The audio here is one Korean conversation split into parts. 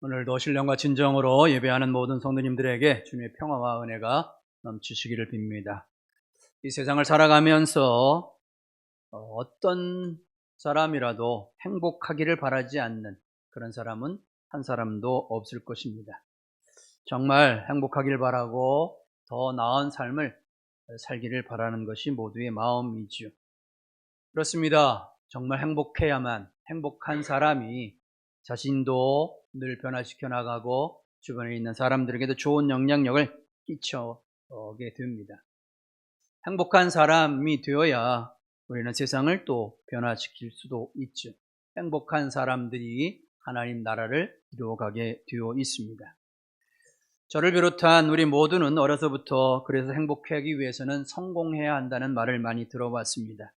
오늘도 신령과 진정으로 예배하는 모든 성도님들에게 주님의 평화와 은혜가 넘치시기를 빕니다. 이 세상을 살아가면서 어떤 사람이라도 행복하기를 바라지 않는 그런 사람은 한 사람도 없을 것입니다. 정말 행복하기를 바라고 더 나은 삶을 살기를 바라는 것이 모두의 마음이지요. 그렇습니다. 정말 행복해야만 행복한 사람이 자신도 늘 변화시켜 나가고 주변에 있는 사람들에게도 좋은 영향력을 끼쳐오게 됩니다. 행복한 사람이 되어야 우리는 세상을 또 변화시킬 수도 있죠. 행복한 사람들이 하나님 나라를 이루어가게 되어 있습니다. 저를 비롯한 우리 모두는 어려서부터 그래서 행복하기 위해서는 성공해야 한다는 말을 많이 들어봤습니다.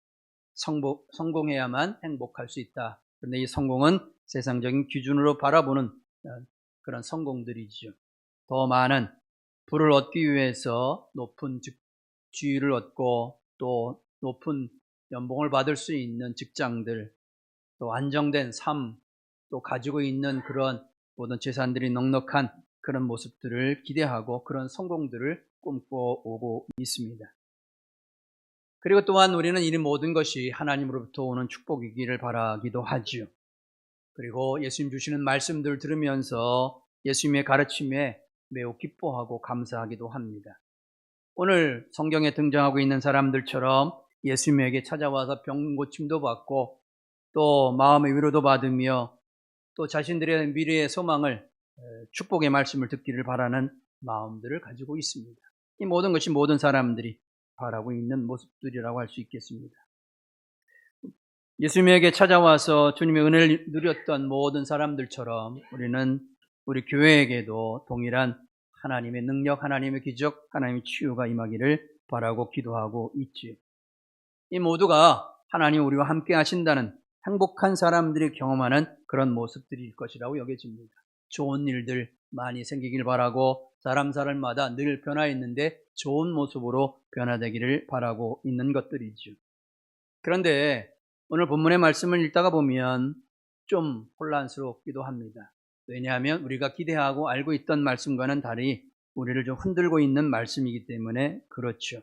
성공해야만 행복할 수 있다. 그런데 이 성공은 세상적인 기준으로 바라보는 그런 성공들이죠. 더 많은 부를 얻기 위해서 높은 지위를 얻고 또 높은 연봉을 받을 수 있는 직장들, 또 안정된 삶, 또 가지고 있는 그런 모든 재산들이 넉넉한 그런 모습들을 기대하고 그런 성공들을 꿈꿔오고 있습니다. 그리고 또한 우리는 이 모든 것이 하나님으로부터 오는 축복이기를 바라기도 하지요. 그리고 예수님 주시는 말씀들을 들으면서 예수님의 가르침에 매우 기뻐하고 감사하기도 합니다. 오늘 성경에 등장하고 있는 사람들처럼 예수님에게 찾아와서 병 고침도 받고 또 마음의 위로도 받으며 또 자신들의 미래의 소망을 축복의 말씀을 듣기를 바라는 마음들을 가지고 있습니다. 이 모든 것이 모든 사람들이 바라고 있는 모습들이라고 할 수 있겠습니다. 예수님에게 찾아와서 주님의 은혜를 누렸던 모든 사람들처럼 우리는 우리 교회에게도 동일한 하나님의 능력, 하나님의 기적, 하나님의 치유가 임하기를 바라고 기도하고 있지요. 이 모두가 하나님 우리와 함께 하신다는 행복한 사람들이 경험하는 그런 모습들일 것이라고 여겨집니다. 좋은 일들 많이 생기길 바라고 사람마다 늘 변화했는데 좋은 모습으로 변화되기를 바라고 있는 것들이죠. 그런데 오늘 본문의 말씀을 읽다가 보면 좀 혼란스럽기도 합니다. 왜냐하면 우리가 기대하고 알고 있던 말씀과는 달리 우리를 좀 흔들고 있는 말씀이기 때문에 그렇죠.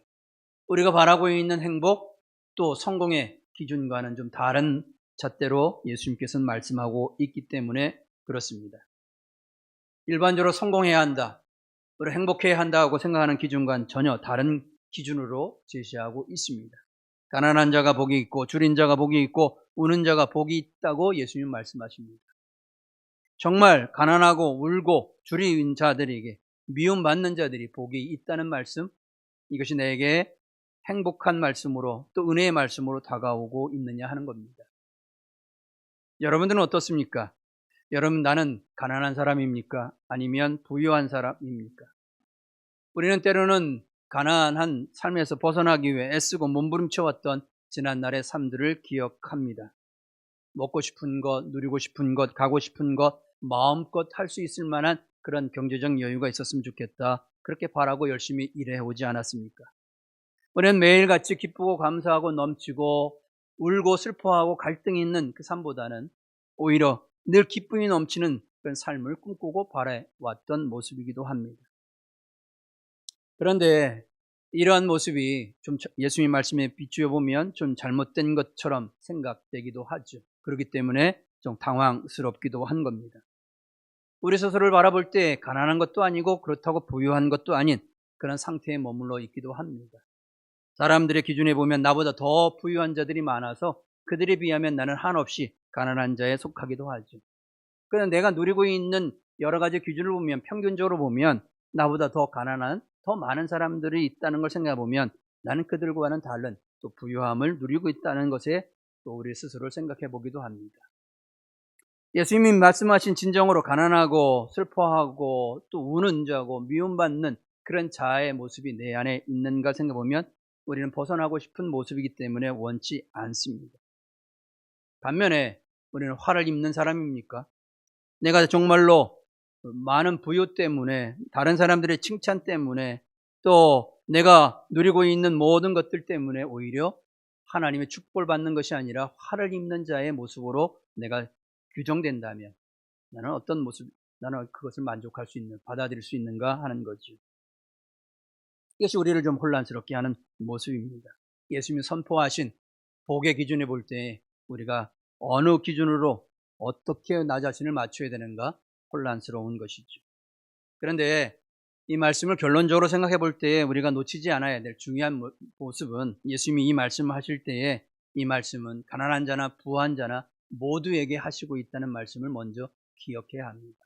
우리가 바라고 있는 행복 또 성공의 기준과는 좀 다른 잣대로 예수님께서는 말씀하고 있기 때문에 그렇습니다. 일반적으로 성공해야 한다, 우리 행복해야 한다고 생각하는 기준과는 전혀 다른 기준으로 제시하고 있습니다. 가난한 자가 복이 있고 줄인 자가 복이 있고 우는 자가 복이 있다고 예수님 말씀하십니다. 정말 가난하고 울고 줄인 자들에게 미움받는 자들이 복이 있다는 말씀, 이것이 내게 행복한 말씀으로 또 은혜의 말씀으로 다가오고 있느냐 하는 겁니다. 여러분들은 어떻습니까? 여러분, 나는 가난한 사람입니까? 아니면 부유한 사람입니까? 우리는 때로는 가난한 삶에서 벗어나기 위해 애쓰고 몸부림쳐왔던 지난날의 삶들을 기억합니다. 먹고 싶은 것, 누리고 싶은 것, 가고 싶은 것, 마음껏 할 수 있을 만한 그런 경제적 여유가 있었으면 좋겠다. 그렇게 바라고 열심히 일해오지 않았습니까? 우리는 매일같이 기쁘고 감사하고 넘치고 울고 슬퍼하고 갈등이 있는 그 삶보다는 오히려 늘 기쁨이 넘치는 그런 삶을 꿈꾸고 바라왔던 모습이기도 합니다. 그런데 이러한 모습이 좀 예수님 말씀에 비추어 보면 좀 잘못된 것처럼 생각되기도 하죠. 그렇기 때문에 좀 당황스럽기도 한 겁니다. 우리 스스로를 바라볼 때 가난한 것도 아니고 그렇다고 부유한 것도 아닌 그런 상태에 머물러 있기도 합니다. 사람들의 기준에 보면 나보다 더 부유한 자들이 많아서 그들에 비하면 나는 한없이 가난한 자에 속하기도 하죠. 그런데 내가 누리고 있는 여러 가지 기준을 보면 평균적으로 보면 나보다 더 가난한 더 많은 사람들이 있다는 걸 생각해 보면 나는 그들과는 다른 또 부유함을 누리고 있다는 것에 또 우리 스스로를 생각해 보기도 합니다. 예수님이 말씀하신 진정으로 가난하고 슬퍼하고 또 우는 자고 미움받는 그런 자의 모습이 내 안에 있는가 생각해 보면 우리는 벗어나고 싶은 모습이기 때문에 원치 않습니다. 반면에 우리는 화를 입는 사람입니까? 내가 정말로 많은 부유 때문에 다른 사람들의 칭찬 때문에 또 내가 누리고 있는 모든 것들 때문에 오히려 하나님의 축복을 받는 것이 아니라 화를 입는 자의 모습으로 내가 규정된다면 나는 어떤 모습 나는 그것을 만족할 수 있는, 받아들일 수 있는가 하는 거죠. 이것이 우리를 좀 혼란스럽게 하는 모습입니다. 예수님이 선포하신 복의 기준에 볼 때 우리가 어느 기준으로 어떻게 나 자신을 맞춰야 되는가 혼란스러운 것이죠. 그런데 이 말씀을 결론적으로 생각해 볼 때 우리가 놓치지 않아야 될 중요한 모습은, 예수님이 이 말씀을 하실 때에 이 말씀은 가난한 자나 부한 자나 모두에게 하시고 있다는 말씀을 먼저 기억해야 합니다.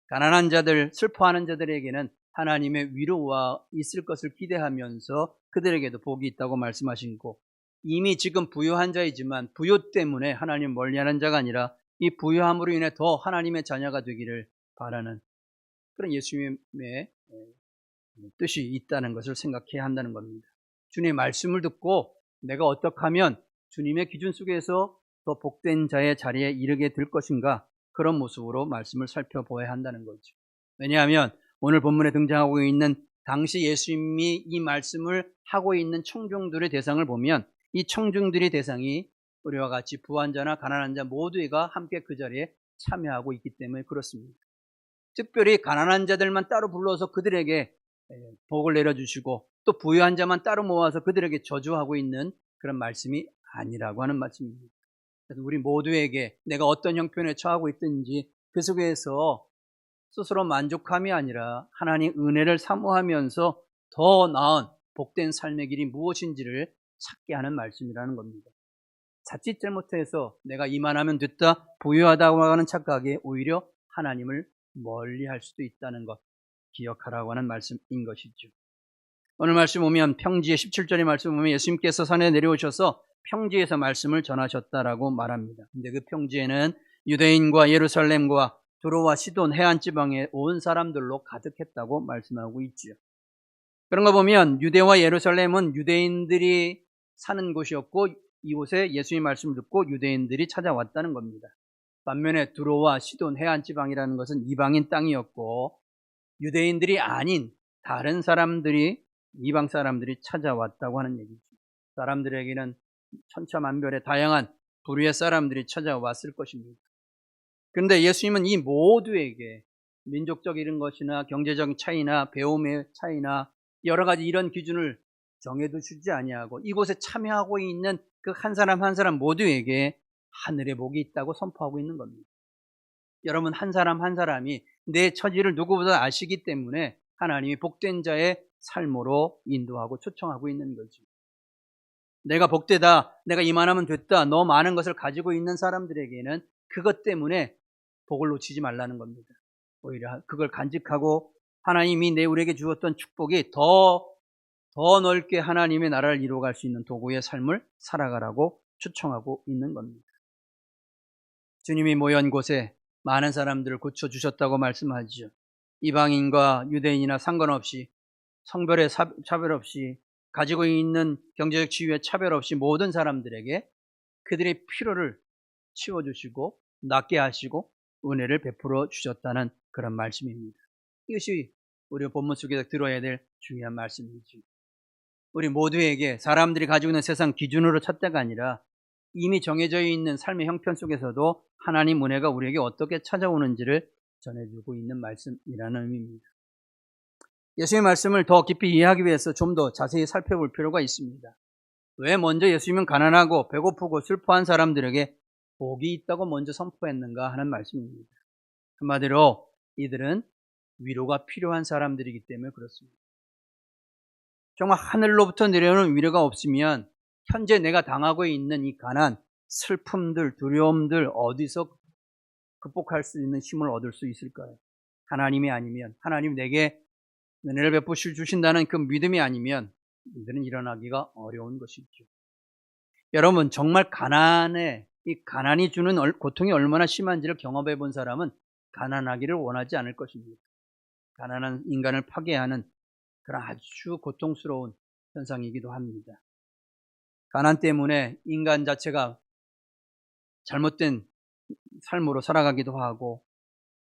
가난한 자들, 슬퍼하는 자들에게는 하나님의 위로와 있을 것을 기대하면서 그들에게도 복이 있다고 말씀하신 거, 이미 지금 부유한 자이지만 부유 때문에 하나님 멀리하는 자가 아니라 이 부유함으로 인해 더 하나님의 자녀가 되기를 바라는 그런 예수님의 뜻이 있다는 것을 생각해야 한다는 겁니다. 주님의 말씀을 듣고 내가 어떻게 하면 주님의 기준 속에서 더 복된 자의 자리에 이르게 될 것인가, 그런 모습으로 말씀을 살펴보아야 한다는 거죠. 왜냐하면 오늘 본문에 등장하고 있는 당시 예수님이 이 말씀을 하고 있는 청중들의 대상을 보면 이 청중들의 대상이 우리와 같이 부한 자나 가난한 자 모두가 함께 그 자리에 참여하고 있기 때문에 그렇습니다. 특별히 가난한 자들만 따로 불러서 그들에게 복을 내려주시고 또 부유한 자만 따로 모아서 그들에게 저주하고 있는 그런 말씀이 아니라고 하는 말씀입니다. 그래서 우리 모두에게 내가 어떤 형편에 처하고 있든지 그 속에서 스스로 만족함이 아니라 하나님 은혜를 사모하면서 더 나은 복된 삶의 길이 무엇인지를 찾게 하는 말씀이라는 겁니다. 자칫 잘못해서 내가 이만하면 됐다, 부유하다고 하는 착각에 오히려 하나님을 멀리할 수도 있다는 것 기억하라고 하는 말씀인 것이죠. 오늘 말씀 보면 평지에 17절의 말씀 보면 예수님께서 산에 내려오셔서 평지에서 말씀을 전하셨다라고 말합니다. 근데 그 평지에는 유대인과 예루살렘과 두로와 시돈 해안 지방에 온 사람들로 가득했다고 말씀하고 있죠. 그런 거 보면 유대와 예루살렘은 유대인들이 사는 곳이었고 이곳에 예수님의 말씀을 듣고 유대인들이 찾아왔다는 겁니다. 반면에 두로와 시돈 해안 지방이라는 것은 이방인 땅이었고 유대인들이 아닌 다른 사람들이, 이방 사람들이 찾아왔다고 하는 얘기죠. 사람들에게는 천차만별의 다양한 부류의 사람들이 찾아왔을 것입니다. 그런데 예수님은 이 모두에게 민족적인 것이나 경제적 차이나 배움의 차이나 여러 가지 이런 기준을 정해두시지 아니하고 이곳에 참여하고 있는 그 한 사람 한 사람 모두에게 하늘의 복이 있다고 선포하고 있는 겁니다. 여러분 한 사람 한 사람이 내 처지를 누구보다 아시기 때문에 하나님이 복된 자의 삶으로 인도하고 초청하고 있는 거죠. 내가 복되다, 내가 이만하면 됐다, 너 많은 것을 가지고 있는 사람들에게는 그것 때문에 복을 놓치지 말라는 겁니다. 오히려 그걸 간직하고 하나님이 우리에게 주었던 축복이 더 넓게 하나님의 나라를 이루어갈 수 있는 도구의 삶을 살아가라고 추청하고 있는 겁니다. 주님이 모연 곳에 많은 사람들을 고쳐주셨다고 말씀하죠. 이방인과 유대인이나 상관없이, 성별의 차별 없이, 가지고 있는 경제적 지위의 차별 없이 모든 사람들에게 그들의 필요를 치워주시고 낫게 하시고 은혜를 베풀어 주셨다는 그런 말씀입니다. 이것이 우리 본문 속에서 들어야 될 중요한 말씀이죠. 우리 모두에게 사람들이 가지고 있는 세상 기준으로 찾다가 아니라 이미 정해져 있는 삶의 형편 속에서도 하나님 은혜가 우리에게 어떻게 찾아오는지를 전해주고 있는 말씀이라는 의미입니다. 예수님의 말씀을 더 깊이 이해하기 위해서 좀 더 자세히 살펴볼 필요가 있습니다. 왜 먼저 예수님은 가난하고 배고프고 슬퍼한 사람들에게 복이 있다고 먼저 선포했는가 하는 말씀입니다. 한마디로 이들은 위로가 필요한 사람들이기 때문에 그렇습니다. 정말 하늘로부터 내려오는 위로가 없으면 현재 내가 당하고 있는 이 가난, 슬픔들, 두려움들 어디서 극복할 수 있는 힘을 얻을 수 있을까요? 하나님이 아니면, 하나님 내게 은혜를 베푸실 주신다는 그 믿음이 아니면 이들은 일어나기가 어려운 것이죠. 여러분 정말 이 가난이 주는 고통이 얼마나 심한지를 경험해 본 사람은 가난하기를 원하지 않을 것입니다. 가난한 인간을 파괴하는 그런 아주 고통스러운 현상이기도 합니다. 가난 때문에 인간 자체가 잘못된 삶으로 살아가기도 하고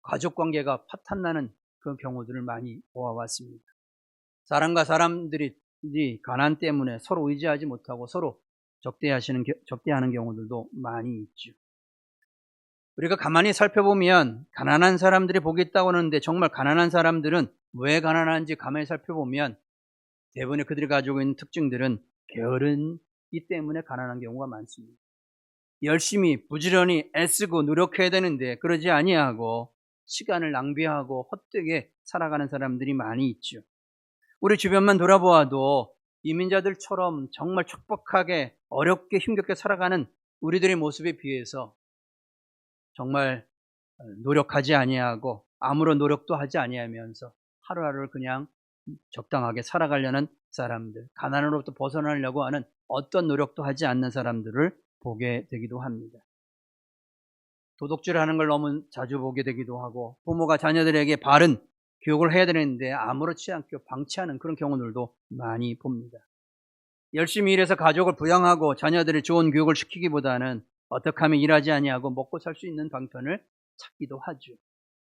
가족관계가 파탄나는 그런 경우들을 많이 보아왔습니다. 사람과 사람들이 가난 때문에 서로 의지하지 못하고 서로 적대하는 경우들도 많이 있죠. 우리가 가만히 살펴보면 가난한 사람들이 복이 있다고 하는데 정말 가난한 사람들은 왜 가난한지 가만히 살펴보면 대부분의 그들이 가지고 있는 특징들은 게으르기 때문에 가난한 경우가 많습니다. 열심히 부지런히 애쓰고 노력해야 되는데 그러지 아니하고 시간을 낭비하고 헛되게 살아가는 사람들이 많이 있죠. 우리 주변만 돌아보아도 이민자들처럼 정말 척박하게 어렵게 힘겹게 살아가는 우리들의 모습에 비해서 정말 노력하지 아니하고 아무런 노력도 하지 아니하면서 하루하루를 그냥 적당하게 살아가려는 사람들, 가난으로부터 벗어나려고 하는 어떤 노력도 하지 않는 사람들을 보게 되기도 합니다. 도둑질하는 걸 너무 자주 보게 되기도 하고 부모가 자녀들에게 바른 교육을 해야 되는데 아무렇지 않게 방치하는 그런 경우들도 많이 봅니다. 열심히 일해서 가족을 부양하고 자녀들의 좋은 교육을 시키기보다는 어떻게 하면 일하지 아니하고 먹고 살 수 있는 방편을 찾기도 하죠.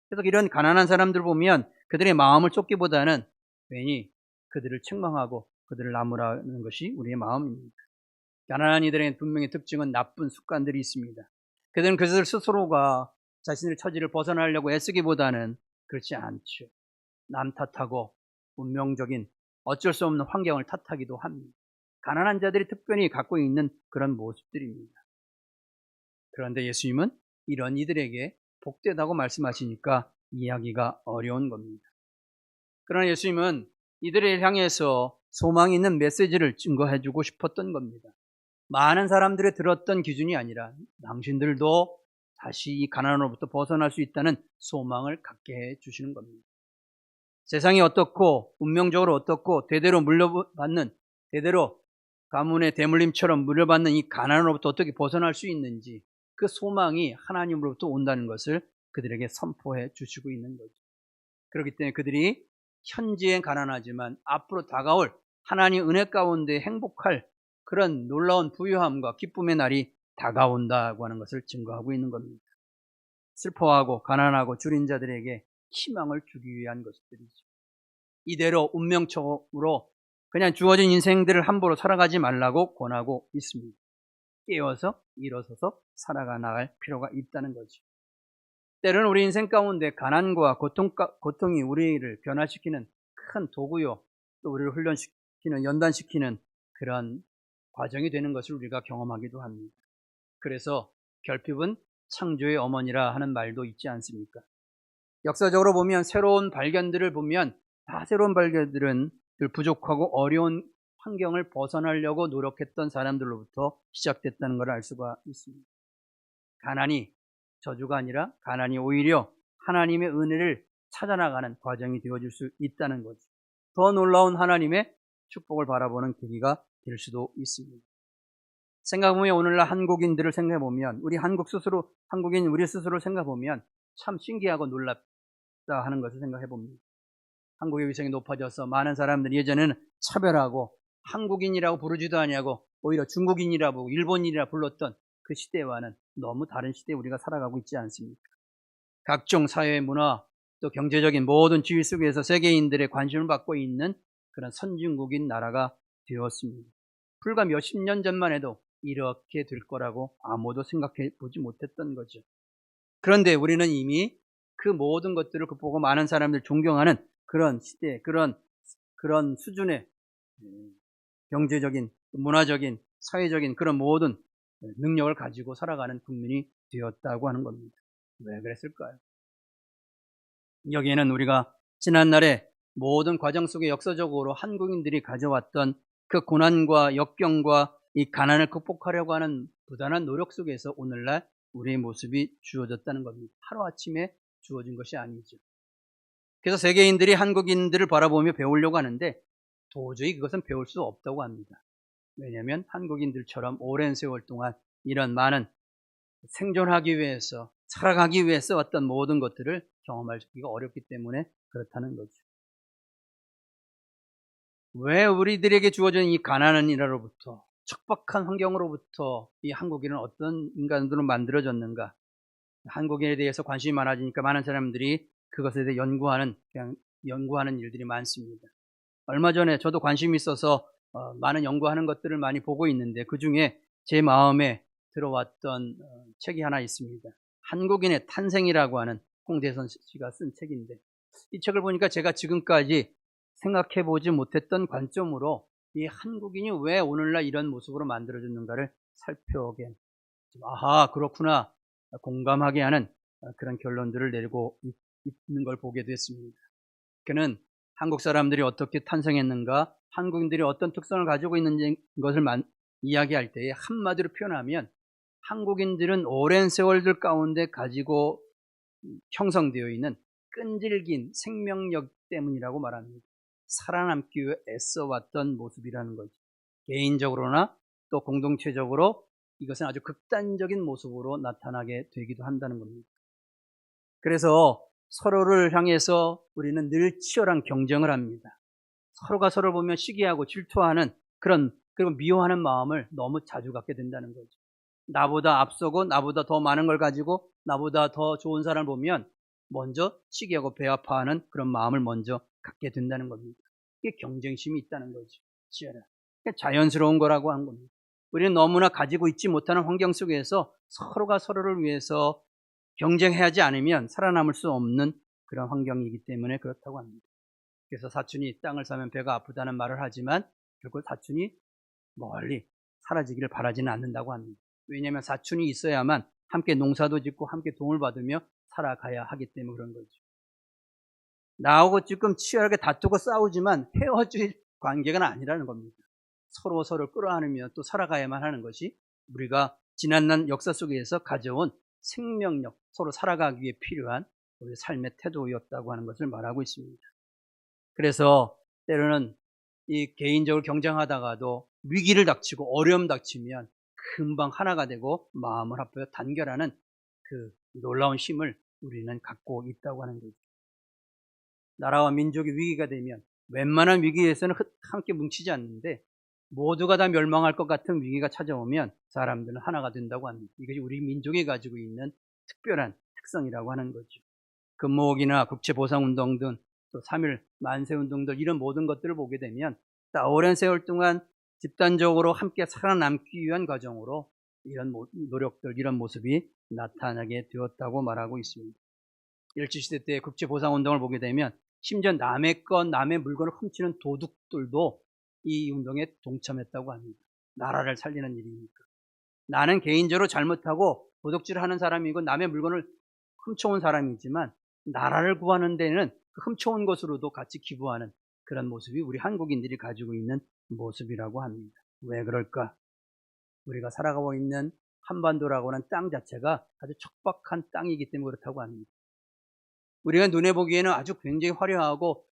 그래서 이런 가난한 사람들 보면 그들의 마음을 쫓기보다는 괜히 그들을 책망하고 그들을 나무라는 것이 우리의 마음입니다. 가난한 이들의 분명히 특징은 나쁜 습관들이 있습니다. 그들은 그들 스스로가 자신의 처지를 벗어나려고 애쓰기보다는 그렇지 않죠. 남 탓하고 운명적인 어쩔 수 없는 환경을 탓하기도 합니다. 가난한 자들이 특별히 갖고 있는 그런 모습들입니다. 그런데 예수님은 이런 이들에게 복되다고 말씀하시니까 이해하기가 어려운 겁니다. 그러나 예수님은 이들을 향해서 소망이 있는 메시지를 증거해주고 싶었던 겁니다. 많은 사람들이 들었던 기준이 아니라 당신들도 다시 이 가난으로부터 벗어날 수 있다는 소망을 갖게 해주시는 겁니다. 세상이 어떻고 운명적으로 어떻고 대대로 물려받는 대대로 가문의 대물림처럼 물려받는 이 가난으로부터 어떻게 벗어날 수 있는지 그 소망이 하나님으로부터 온다는 것을 그들에게 선포해 주시고 있는 거죠. 그렇기 때문에 그들이 현재엔 가난하지만 앞으로 다가올 하나님 은혜 가운데 행복할 그런 놀라운 부유함과 기쁨의 날이 다가온다고 하는 것을 증거하고 있는 겁니다. 슬퍼하고 가난하고 줄인 자들에게 희망을 주기 위한 것들이죠. 이대로 운명적으로 그냥 주어진 인생들을 함부로 살아가지 말라고 권하고 있습니다. 깨어서 일어서서 살아가 나갈 필요가 있다는 거죠. 때로는 우리 인생 가운데 가난과 고통이 우리를 변화시키는 큰 도구요, 또 우리를 훈련시키는, 연단시키는 그런 과정이 되는 것을 우리가 경험하기도 합니다. 그래서 결핍은 창조의 어머니라 하는 말도 있지 않습니까? 역사적으로 보면 새로운 발견들을 보면 다 새로운 발견들은 부족하고 어려운 환경을 벗어나려고 노력했던 사람들로부터 시작됐다는 걸 알 수가 있습니다. 가난이 저주가 아니라 가난이 오히려 하나님의 은혜를 찾아나가는 과정이 되어줄 수 있다는 거죠. 더 놀라운 하나님의 축복을 바라보는 계기가 될 수도 있습니다. 생각해보면 오늘날 한국인들을 생각해보면 한국인 우리 스스로 생각해보면 참 신기하고 놀랍다 하는 것을 생각해봅니다. 한국의 위상이 높아져서 많은 사람들이 예전에는 차별하고 한국인이라고 부르지도 아니하고 오히려 중국인이라고 일본인이라 불렀던 그 시대와는 너무 다른 시대에 우리가 살아가고 있지 않습니까? 각종 사회 문화 또 경제적인 모든 지위 속에서 세계인들의 관심을 받고 있는 그런 선진국인 나라가 되었습니다. 불과 몇십 년 전만 해도 이렇게 될 거라고 아무도 생각해 보지 못했던 거죠. 그런데 우리는 이미 그 모든 것들을 극복하고 많은 사람들 존경하는 그런 시대, 그런 수준의 경제적인, 문화적인, 사회적인 그런 모든 능력을 가지고 살아가는 국민이 되었다고 하는 겁니다. 왜 그랬을까요? 여기에는 우리가 지난날에 모든 과정 속에 역사적으로 한국인들이 가져왔던 그 고난과 역경과 이 가난을 극복하려고 하는 부단한 노력 속에서 오늘날 우리의 모습이 주어졌다는 겁니다. 하루아침에 주어진 것이 아니죠. 그래서 세계인들이 한국인들을 바라보며 배우려고 하는데 도저히 그것은 배울 수 없다고 합니다. 왜냐하면 한국인들처럼 오랜 세월 동안 이런 많은 생존하기 위해서 살아가기 위해서 어떤 모든 것들을 경험하기가 어렵기 때문에 그렇다는 거죠. 왜 우리들에게 주어진 이 가난한 일로부터 척박한 환경으로부터 이 한국인은 어떤 인간으로 만들어졌는가? 한국인에 대해서 관심이 많아지니까 많은 사람들이 그것에 대해 연구하는 일들이 많습니다. 얼마 전에 저도 관심이 있어서 많은 연구하는 것들을 많이 보고 있는데 그 중에 제 마음에 들어왔던 책이 하나 있습니다. 한국인의 탄생이라고 하는 홍대선 씨가 쓴 책인데, 이 책을 보니까 제가 지금까지 생각해 보지 못했던 관점으로 이 한국인이 왜 오늘날 이런 모습으로 만들어졌는가를 살펴보게, 아하, 그렇구나, 공감하게 하는 그런 결론들을 내리고 있는 걸 보게 됐습니다. 그는 한국 사람들이 어떻게 탄생했는가, 한국인들이 어떤 특성을 가지고 있는 것을 이야기할 때에 한마디로 표현하면, 한국인들은 오랜 세월들 가운데 가지고 형성되어 있는 끈질긴 생명력 때문이라고 말합니다. 살아남기 위해 애써왔던 모습이라는 거죠. 개인적으로나 또 공동체적으로 이것은 아주 극단적인 모습으로 나타나게 되기도 한다는 겁니다. 그래서 서로를 향해서 우리는 늘 치열한 경쟁을 합니다. 서로가 서로를 보면 시기하고 질투하는 그리고 미워하는 마음을 너무 자주 갖게 된다는 거죠. 나보다 앞서고 나보다 더 많은 걸 가지고 나보다 더 좋은 사람을 보면 먼저 시기하고 배아파하는 그런 마음을 먼저 갖게 된다는 겁니다. 이게 경쟁심이 있다는 거죠. 치열한. 자연스러운 거라고 한 겁니다. 우리는 너무나 가지고 있지 못하는 환경 속에서 서로가 서로를 위해서 경쟁하지 않으면 살아남을 수 없는 그런 환경이기 때문에 그렇다고 합니다. 그래서 사촌이 땅을 사면 배가 아프다는 말을 하지만 결국 사촌이 멀리 사라지기를 바라지는 않는다고 합니다. 왜냐하면 사촌이 있어야만 함께 농사도 짓고 함께 도움을 받으며 살아가야 하기 때문에 그런 거죠. 나하고 지금 치열하게 다투고 싸우지만 헤어질 관계가 아니라는 겁니다. 서로 서로를 끌어안으며 또 살아가야만 하는 것이 우리가 지난날 역사 속에서 가져온 생명력, 서로 살아가기 위해 필요한 우리 삶의 태도였다고 하는 것을 말하고 있습니다. 그래서 때로는 이 개인적으로 경쟁하다가도 위기를 닥치고 어려움 닥치면 금방 하나가 되고 마음을 합하여 단결하는 그 놀라운 힘을 우리는 갖고 있다고 하는 거죠. 나라와 민족이 위기가 되면 웬만한 위기에서는 함께 뭉치지 않는데 모두가 다 멸망할 것 같은 위기가 찾아오면 사람들은 하나가 된다고 합니다. 이것이 우리 민족이 가지고 있는 특별한 특성이라고 하는 거죠. 금모으기나 국제보상운동 등 또 3.1 만세운동들 이런 모든 것들을 보게 되면 오랜 세월 동안 집단적으로 함께 살아남기 위한 과정으로 이런 노력들, 이런 모습이 나타나게 되었다고 말하고 있습니다. 일제시대 때 국제보상운동을 보게 되면 심지어 남의 것, 남의 물건을 훔치는 도둑들도 이 운동에 동참했다고 합니다. 나라를 살리는 일이니까. 나는 개인적으로 잘못하고 도둑질을 하는 사람이고 남의 물건을 훔쳐온 사람이지만 나라를 구하는 데는 그 훔쳐온 것으로도 같이 기부하는 그런 모습이 우리 한국인들이 가지고 있는 모습이라고 합니다. 왜 그럴까? 우리가 살아가고 있는 한반도라고 하는 땅 자체가 아주 척박한 땅이기 때문에 그렇다고 합니다. 우리가 눈에 보기에는 아주 굉장히 화려하고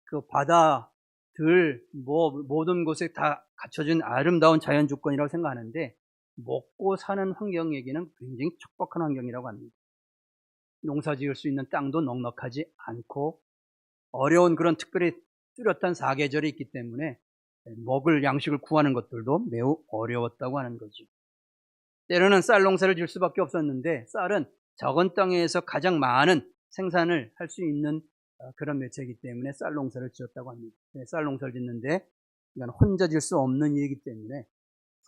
그 바다, 들, 모든 곳에 다 갖춰진 아름다운 자연 조건이라고 생각하는데 먹고 사는 환경에게는 굉장히 척박한 환경이라고 합니다. 농사 지을 수 있는 땅도 넉넉하지 않고 어려운 그런 특별히 뚜렷한 사계절이 있기 때문에 먹을 양식을 구하는 것들도 매우 어려웠다고 하는 거죠. 때로는 쌀 농사를 지을 수밖에 없었는데 쌀은 적은 땅에서 가장 많은 생산을 할 수 있는 그런 매체이기 때문에 쌀 농사를 지었다고 합니다. 쌀 농사를 짓는데 이건 혼자 질 수 없는 일이기 때문에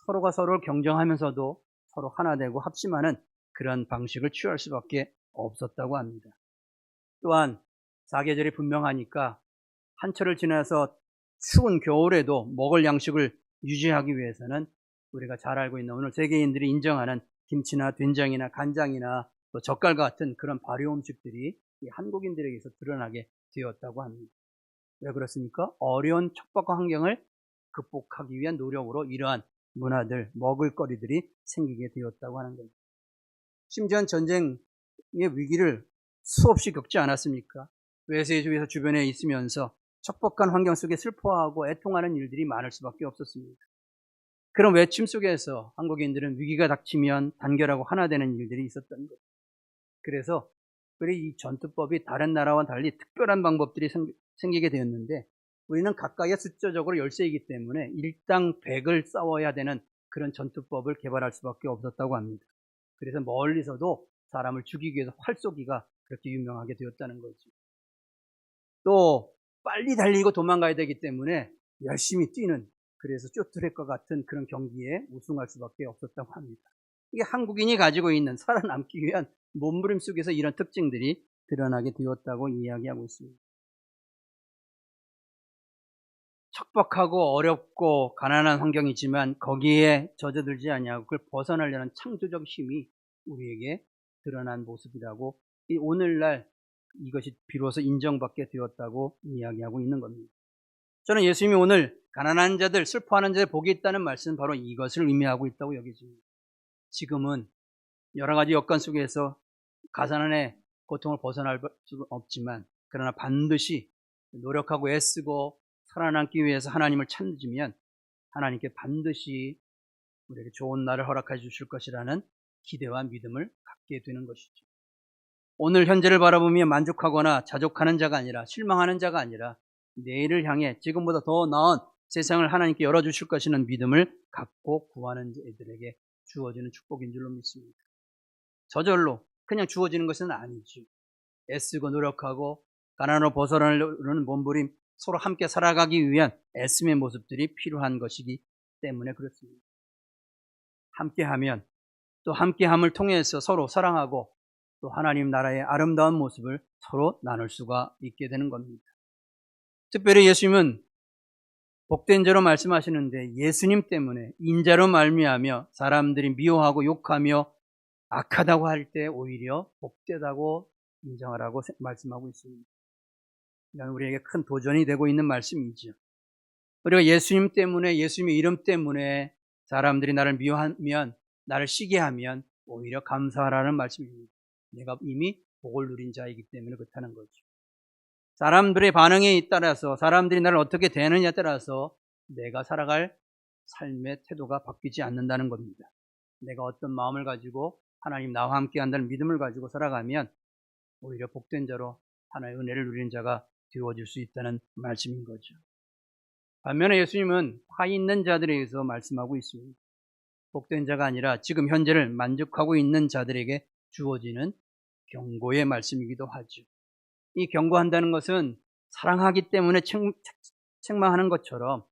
서로가 서로를 경쟁하면서도 서로 하나 되고 합심하는 그런 방식을 취할 수밖에 없었다고 합니다. 또한 사계절이 분명하니까 한철을 지나서 추운 겨울에도 먹을 양식을 유지하기 위해서는 우리가 잘 알고 있는 오늘 세계인들이 인정하는 김치나 된장이나 간장이나 또 젓갈 같은 그런 발효 음식들이 이 한국인들에게서 드러나게 되었다고 합니다. 왜 그렇습니까? 어려운 척박한 환경을 극복하기 위한 노력으로 이러한 문화들, 먹을거리들이 생기게 되었다고 하는 겁니다. 심지어 전쟁의 위기를 수없이 겪지 않았습니까? 외세주에서 주변에 있으면서 척박한 환경 속에 슬퍼하고 애통하는 일들이 많을 수밖에 없었습니다. 그런 외침 속에서 한국인들은 위기가 닥치면 단결하고 하나 되는 일들이 있었던 것. 그래서 이 전투법이 다른 나라와 달리 특별한 방법들이 생기게 되었는데 우리는 가까이에 숫자적으로 열세이기 때문에 일당 100을 싸워야 되는 그런 전투법을 개발할 수밖에 없었다고 합니다. 그래서 멀리서도 사람을 죽이기 위해서 활 쏘기가 그렇게 유명하게 되었다는 거죠. 또 빨리 달리고 도망가야 되기 때문에 열심히 뛰는, 그래서 쇼트트랙과 같은 그런 경기에 우승할 수밖에 없었다고 합니다. 이게 한국인이 가지고 있는 살아남기 위한 몸부림 속에서 이런 특징들이 드러나게 되었다고 이야기하고 있습니다. 척박하고 어렵고 가난한 환경이지만 거기에 젖어들지 아니하고 그걸 벗어나려는 창조적 힘이 우리에게 드러난 모습이라고 이 오늘날 이것이 비로소 인정받게 되었다고 이야기하고 있는 겁니다. 저는 예수님이 오늘 가난한 자들, 슬퍼하는 자들 복이 있다는 말씀은 바로 이것을 의미하고 있다고 여기집니다. 지금은 여러 가지 여건 속에서 가난의 고통을 벗어날 수 없지만 그러나 반드시 노력하고 애쓰고 살아남기 위해서 하나님을 찾으면 하나님께 반드시 우리에게 좋은 날을 허락해 주실 것이라는 기대와 믿음을 갖게 되는 것이죠. 오늘 현재를 바라보며 만족하거나 자족하는 자가 아니라 실망하는 자가 아니라 내일을 향해 지금보다 더 나은 세상을 하나님께 열어주실 것이라는 믿음을 갖고 구하는 자들에게 주어지는 축복인 줄로 믿습니다. 저절로 그냥 주어지는 것은 아니죠. 애쓰고 노력하고 가난으로 벗어나려는 몸부림, 서로 함께 살아가기 위한 애씀의 모습들이 필요한 것이기 때문에 그렇습니다. 함께하면 또 함께함을 통해서 서로 사랑하고 또 하나님 나라의 아름다운 모습을 서로 나눌 수가 있게 되는 겁니다. 특별히 예수님은 복된 자로 말씀하시는데 예수님 때문에 인자로 말미암아 사람들이 미워하고 욕하며 악하다고 할 때 오히려 복되다고 인정하라고 말씀하고 있습니다. 이건 우리에게 큰 도전이 되고 있는 말씀이죠. 우리가 예수님 때문에, 예수님의 이름 때문에 사람들이 나를 미워하면, 나를 시기하면 오히려 감사하라는 말씀입니다. 내가 이미 복을 누린 자이기 때문에 그렇다는 거죠. 사람들의 반응에 따라서, 사람들이 나를 어떻게 대하느냐에 따라서 내가 살아갈 삶의 태도가 바뀌지 않는다는 겁니다. 내가 어떤 마음을 가지고 하나님 나와 함께 한다는 믿음을 가지고 살아가면 오히려 복된 자로 하나의 은혜를 누리는 자가 되어질 수 있다는 말씀인 거죠. 반면에 예수님은 화 있는 자들에 대해서 말씀하고 있습니다. 복된 자가 아니라 지금 현재를 만족하고 있는 자들에게 주어지는 경고의 말씀이기도 하죠. 이 경고한다는 것은 사랑하기 때문에 책망하는 것처럼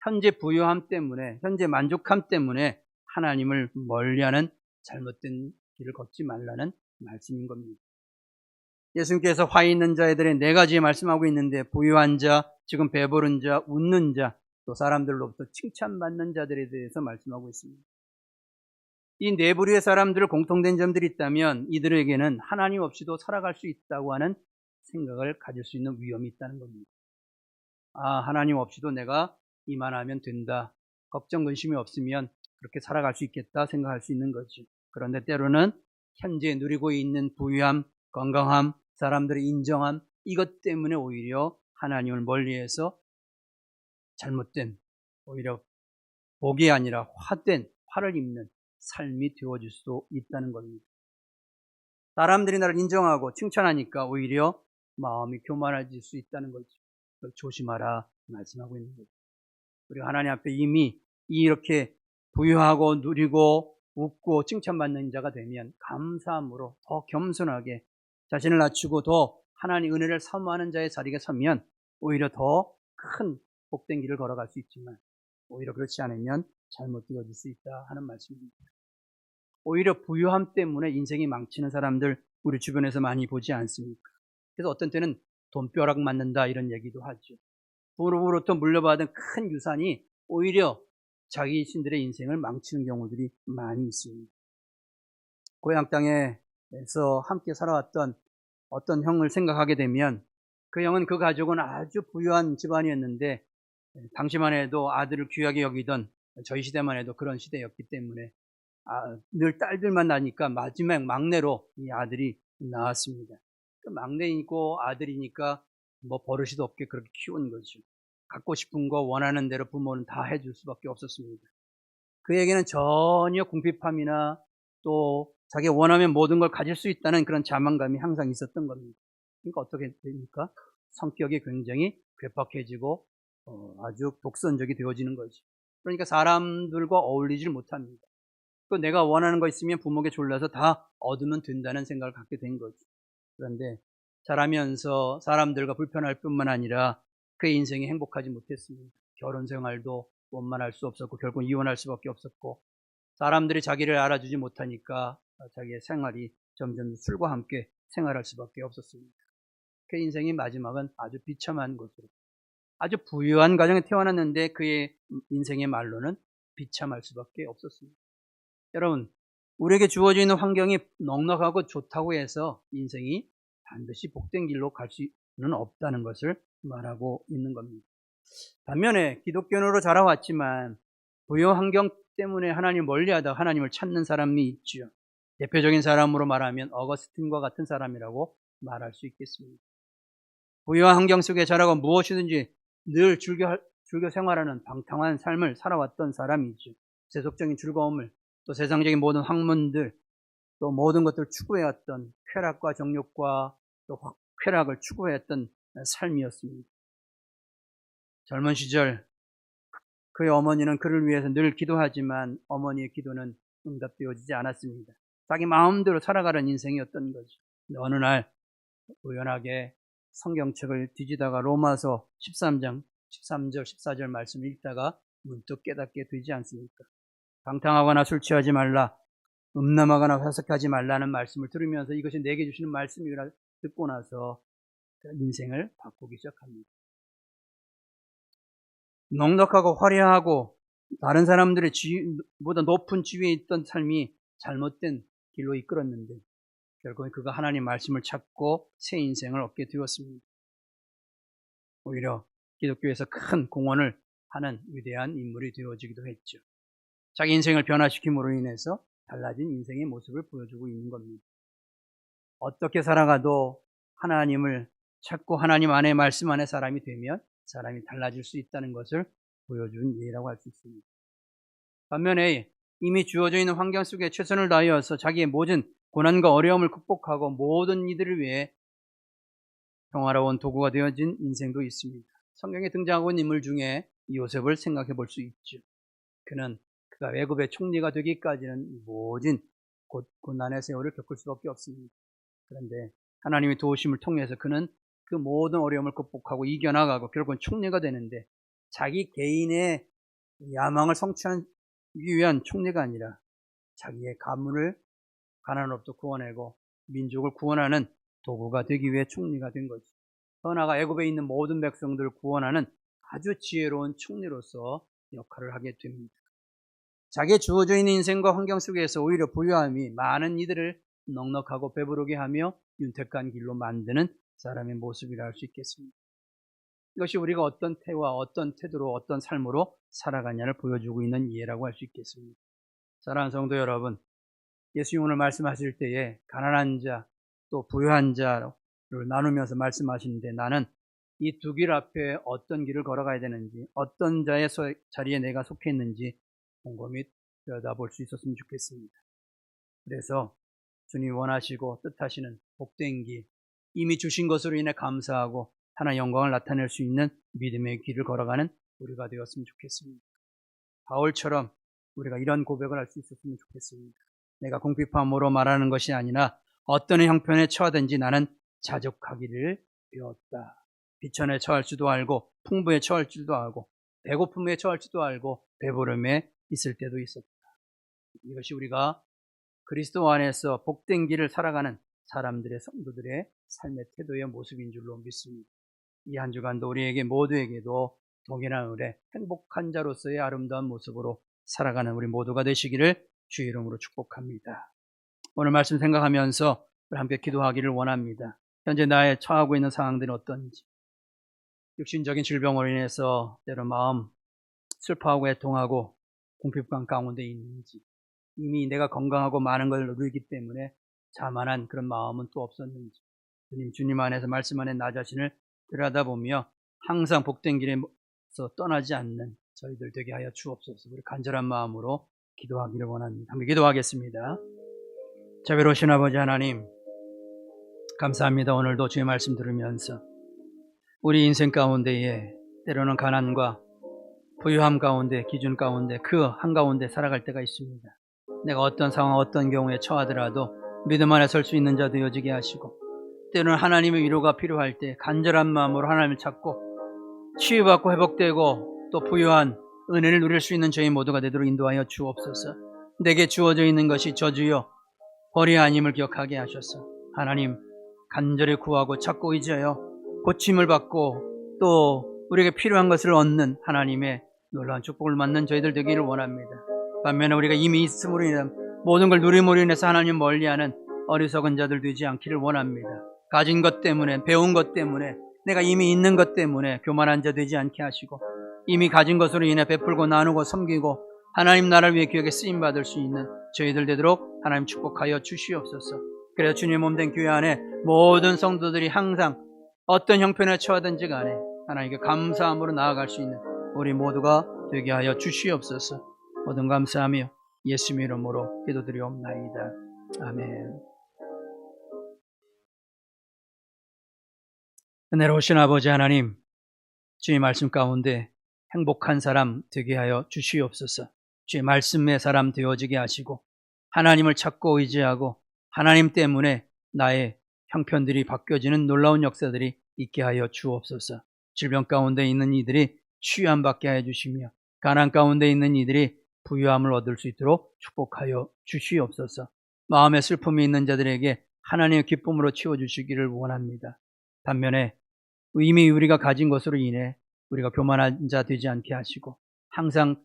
현재 부유함 때문에, 현재 만족함 때문에 하나님을 멀리하는 잘못된 길을 걷지 말라는 말씀인 겁니다. 예수님께서 화 있는 자들의 네 가지 말씀하고 있는데 부유한 자, 지금 배부른 자, 웃는 자, 또 사람들로부터 칭찬받는 자들에 대해서 말씀하고 있습니다. 이 네 부류의 사람들 공통된 점들이 있다면 이들에게는 하나님 없이도 살아갈 수 있다고 하는 생각을 가질 수 있는 위험이 있다는 겁니다. 하나님 없이도 내가 이만하면 된다. 걱정, 근심이 없으면 그렇게 살아갈 수 있겠다 생각할 수 있는 거죠. 그런데 때로는 현재 누리고 있는 부유함, 건강함, 사람들의 인정함, 이것 때문에 오히려 하나님을 멀리해서 잘못된, 오히려 복이 아니라 화를 입는 삶이 되어질 수도 있다는 겁니다. 사람들이 나를 인정하고 칭찬하니까 오히려 마음이 교만해질 수 있다는 거죠. 조심하라 말씀하고 있는 거죠. 우리가 하나님 앞에 이미 이렇게 부유하고 누리고 웃고 칭찬받는 자가 되면 감사함으로 더 겸손하게 자신을 낮추고 더 하나님의 은혜를 사모하는 자의 자리에 서면 오히려 더 큰 복된 길을 걸어갈 수 있지만 오히려 그렇지 않으면 잘못 되어질 수 있다 하는 말씀입니다. 오히려 부유함 때문에 인생이 망치는 사람들 우리 주변에서 많이 보지 않습니까? 그래서 어떤 때는 돈벼락 맞는다 이런 얘기도 하죠. 부모로부터 물려받은 큰 유산이 오히려 자기 신들의 인생을 망치는 경우들이 많이 있습니다. 고향 땅에서 함께 살아왔던 어떤 형을 생각하게 되면 그 형은 그 가족은 아주 부유한 집안이었는데 당시만 해도 아들을 귀하게 여기던 저희 시대만 해도 그런 시대였기 때문에 늘 딸들만 나니까 마지막 막내로 이 아들이 나왔습니다. 그 막내이고 아들이니까 뭐 버릇이도 없게 그렇게 키운 거죠. 갖고 싶은 거 원하는 대로 부모는 다 해줄 수밖에 없었습니다. 그에게는 전혀 궁핍함이나 또 자기가 원하면 모든 걸 가질 수 있다는 그런 자만감이 항상 있었던 겁니다. 그러니까 어떻게 됩니까? 성격이 굉장히 괴팍해지고 아주 독선적이 되어지는 거죠. 그러니까 사람들과 어울리질 못합니다. 또 내가 원하는 거 있으면 부모에게 졸라서 다 얻으면 된다는 생각을 갖게 된 거죠. 그런데 자라면서 사람들과 불편할 뿐만 아니라 그의 인생이 행복하지 못했습니다. 결혼 생활도 원만할 수 없었고 결국 이혼할 수밖에 없었고 사람들이 자기를 알아주지 못하니까 자기의 생활이 점점 술과 함께 생활할 수밖에 없었습니다. 그 인생의 마지막은 아주 비참한 것으로, 아주 부유한 가정에 태어났는데 그의 인생의 말로는 비참할 수밖에 없었습니다. 여러분, 우리에게 주어져 있는 환경이 넉넉하고 좋다고 해서 인생이 반드시 복된 길로 갈 수는 없다는 것을 말하고 있는 겁니다. 반면에 기독교인으로 자라왔지만 부유 환경 때문에 하나님을 멀리하다 하나님을 찾는 사람이 있죠. 대표적인 사람으로 말하면 어거스틴과 같은 사람이라고 말할 수 있겠습니다. 부유한 환경 속에 자라고 무엇이든지 늘 즐겨 생활하는 방탕한 삶을 살아왔던 사람이죠. 세속적인 즐거움을, 또 세상적인 모든 학문들, 또 모든 것들을 추구해왔던 쾌락과 정욕과 또 쾌락을 추구해왔던 삶이었습니다. 젊은 시절 그의 어머니는 그를 위해서 늘 기도하지만 어머니의 기도는 응답되어지지 않았습니다. 자기 마음대로 살아가는 인생이었던 거죠. 어느 날 우연하게 성경책을 뒤지다가 로마서 13장 13절 14절 말씀을 읽다가 문득 깨닫게 되지 않습니까? 방탕하거나 술 취하지 말라, 음란하거나 회색하지 말라는 말씀을 들으면서 이것이 내게 주시는 말씀이라 듣고 나서 인생을 바꾸기 시작합니다. 넉넉하고 화려하고 다른 사람들의 지위보다 높은 지위에 있던 삶이 잘못된 길로 이끌었는데 결국 그가 하나님 말씀을 찾고 새 인생을 얻게 되었습니다. 오히려 기독교에서 큰 공헌을 하는 위대한 인물이 되어지기도 했죠. 자기 인생을 변화시킴으로 인해서 달라진 인생의 모습을 보여주고 있는 겁니다. 어떻게 살아가도 하나님을 찾고 하나님 안에 말씀 안에 사람이 되면 사람이 달라질 수 있다는 것을 보여준 예라고 할 수 있습니다. 반면에 이미 주어져 있는 환경 속에 최선을 다하여서 자기의 모든 고난과 어려움을 극복하고 모든 이들을 위해 평화로운 도구가 되어진 인생도 있습니다. 성경에 등장하고 있는 인물 중에 요셉을 생각해 볼 수 있죠. 그가 애굽의 총리가 되기까지는 모든 고난의 세월을 겪을 수밖에 없습니다. 그런데 하나님의 도우심을 통해서 그는 그 모든 어려움을 극복하고 이겨나가고 결국은 총리가 되는데 자기 개인의 야망을 성취하기 위한 총리가 아니라 자기의 가문을 가난으로부터 구원하고 민족을 구원하는 도구가 되기 위해 총리가 된 거죠. 더 나아가 애굽에 있는 모든 백성들을 구원하는 아주 지혜로운 총리로서 역할을 하게 됩니다. 자기의 주어져 있는 인생과 환경 속에서 오히려 부유함이 많은 이들을 넉넉하고 배부르게 하며 윤택한 길로 만드는 사람의 모습이라 할 수 있겠습니다. 이것이 우리가 어떤 태와 어떤 태도로 어떤 삶으로 살아가냐를 보여주고 있는 예라고 할 수 있겠습니다. 사랑하는 성도 여러분, 예수님 오늘 말씀하실 때에 가난한 자 또 부유한 자를 나누면서 말씀하시는데 나는 이 두 길 앞에 어떤 길을 걸어가야 되는지 어떤 자의 자리에 내가 속해 있는지 곰곰이 들여다볼 수 있었으면 좋겠습니다. 그래서 주님 원하시고 뜻하시는 복된 길, 이미 주신 것으로 인해 감사하고 하나의 영광을 나타낼 수 있는 믿음의 길을 걸어가는 우리가 되었으면 좋겠습니다. 바울처럼 우리가 이런 고백을 할 수 있었으면 좋겠습니다. 내가 궁핍함으로 말하는 것이 아니라 어떤 형편에 처하든지 나는 자족하기를 배웠다. 비천에 처할 줄도 알고 풍부에 처할 줄도 알고 배고픔에 처할 줄도 알고 배부름에 있을 때도 있었다. 이것이 우리가 그리스도 안에서 복된 길을 살아가는 사람들의 성도들의 삶의 태도의 모습인 줄로 믿습니다. 이 한 주간도 우리에게 모두에게도 동일한 은혜, 행복한 자로서의 아름다운 모습으로 살아가는 우리 모두가 되시기를 주의 이름으로 축복합니다. 오늘 말씀 생각하면서 함께 기도하기를 원합니다. 현재 나의 처하고 있는 상황들이 어떤지, 육신적인 질병으로 인해서 때로 마음 슬퍼하고 애통하고 궁핍감 가운데 있는지, 이미 내가 건강하고 많은 걸 누리기 때문에 자만한 그런 마음은 또 없었는지, 주님 안에서 말씀 안에 나 자신을 들여다보며 항상 복된 길에서 떠나지 않는 저희들 되게 하여 주옵소서. 우리 간절한 마음으로 기도하기를 원합니다. 함께 기도하겠습니다. 자비로우신 아버지 하나님, 감사합니다. 오늘도 주의 말씀 들으면서 우리 인생 가운데에 때로는 가난과 부유함 가운데, 기준 가운데, 그 한가운데 살아갈 때가 있습니다. 내가 어떤 상황, 어떤 경우에 처하더라도 믿음 안에 설 수 있는 자 되어지게 하시고, 때로는 하나님의 위로가 필요할 때 간절한 마음으로 하나님을 찾고 치유받고 회복되고 또 부유한 은혜를 누릴 수 있는 저희 모두가 되도록 인도하여 주옵소서. 내게 주어져 있는 것이 저주요 벌이 아님을 기억하게 하셔서 하나님 간절히 구하고 찾고 의지하여 고침을 받고 또 우리에게 필요한 것을 얻는 하나님의 놀라운 축복을 받는 저희들 되기를 원합니다. 반면에 우리가 이미 있음으로 인해 모든 걸 누림으로 인해서 하나님 멀리하는 어리석은 자들 되지 않기를 원합니다. 가진 것 때문에, 배운 것 때문에, 내가 이미 있는 것 때문에 교만한 자 되지 않게 하시고 이미 가진 것으로 인해 베풀고 나누고 섬기고 하나님 나라를 위해 귀하게 쓰임받을 수 있는 저희들 되도록 하나님 축복하여 주시옵소서. 그래서 주님의 몸된 교회 안에 모든 성도들이 항상 어떤 형편에 처하든지 간에 하나님께 감사함으로 나아갈 수 있는 우리 모두가 되게 하여 주시옵소서. 모든 감사하며 예수님의 이름으로 기도드리옵나이다. 아멘. 은혜로우신 아버지 하나님, 주의 말씀 가운데 행복한 사람 되게 하여 주시옵소서. 주의 말씀의 사람 되어지게 하시고 하나님을 찾고 의지하고 하나님 때문에 나의 형편들이 바뀌어지는 놀라운 역사들이 있게 하여 주옵소서. 질병 가운데 있는 이들이 치유함 받게 하여 주시며 가난 가운데 있는 이들이 부유함을 얻을 수 있도록 축복하여 주시옵소서. 마음에 슬픔이 있는 자들에게 하나님의 기쁨으로 채워주시기를 원합니다. 반면에 이미 우리가 가진 것으로 인해 우리가 교만한 자 되지 않게 하시고 항상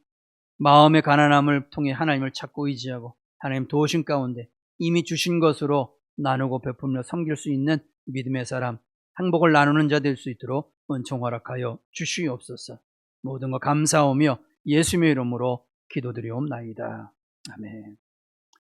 마음의 가난함을 통해 하나님을 찾고 의지하고 하나님 도우신 가운데 이미 주신 것으로 나누고 베풀며 섬길 수 있는 믿음의 사람, 행복을 나누는 자 될 수 있도록 은총 허락하여 주시옵소서. 모든 것 감사하며 예수님의 이름으로 기도드리옵나이다. 아멘.